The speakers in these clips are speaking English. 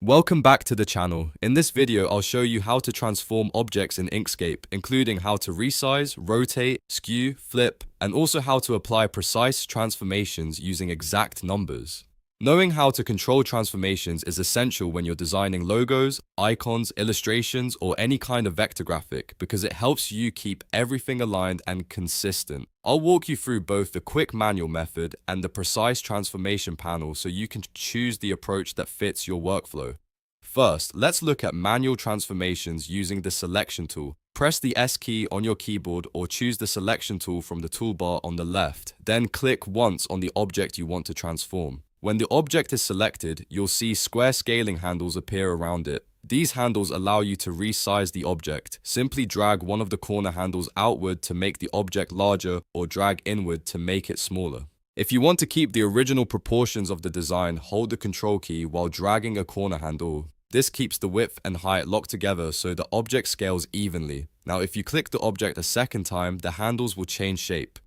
Welcome back to the channel. In this video, I'll show you how to transform objects in Inkscape, including how to resize, rotate, skew, flip, and also how to apply precise transformations using exact numbers. Knowing how to control transformations is essential when you're designing logos, icons, illustrations, or any kind of vector graphic because it helps you keep everything aligned and consistent. I'll walk you through both the quick manual method and the precise transformation panel so you can choose the approach that fits your workflow. First, let's look at manual transformations using the selection tool. Press the S key on your keyboard or choose the selection tool from the toolbar on the left. Then click once on the object you want to transform. When the object is selected, you'll see square scaling handles appear around it. These handles allow you to resize the object. Simply drag one of the corner handles outward to make the object larger or drag inward to make it smaller. If you want to keep the original proportions of the design, hold the Control key while dragging a corner handle. This keeps the width and height locked together so the object scales evenly. Now, if you click the object a second time, the handles will change shape.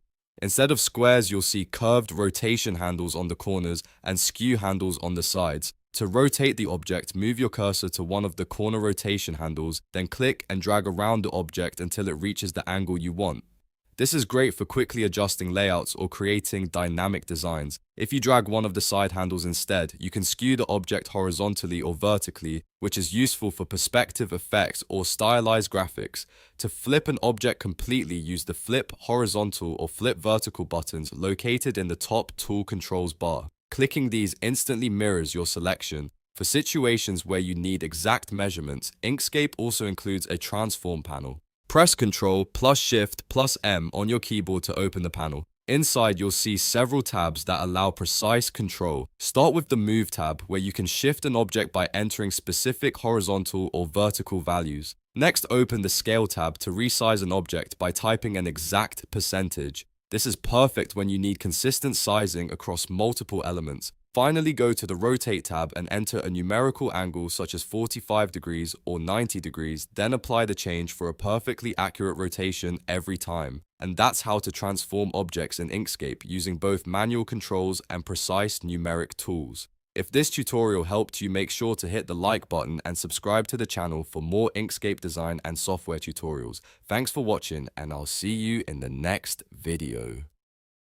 Instead of squares, you'll see curved rotation handles on the corners and skew handles on the sides. To rotate the object, move your cursor to one of the corner rotation handles, then click and drag around the object until it reaches the angle you want. This is great for quickly adjusting layouts or creating dynamic designs. If you drag one of the side handles instead, you can skew the object horizontally or vertically, which is useful for perspective effects or stylized graphics. To flip an object completely, use the flip horizontal or flip vertical buttons located in the top tool controls bar. Clicking these instantly mirrors your selection. For situations where you need exact measurements, Inkscape also includes a transform panel. Press Ctrl plus Shift plus M on your keyboard to open the panel. Inside, you'll see several tabs that allow precise control. Start with the Move tab, where you can shift an object by entering specific horizontal or vertical values. Next, open the Scale tab to resize an object by typing an exact percentage. This is perfect when you need consistent sizing across multiple elements. Finally, go to the Rotate tab and enter a numerical angle such as 45 degrees or 90 degrees, then apply the change for a perfectly accurate rotation every time. And that's how to transform objects in Inkscape using both manual controls and precise numeric tools. If this tutorial helped you, make sure to hit the like button and subscribe to the channel for more Inkscape design and software tutorials. Thanks for watching, and I'll see you in the next video.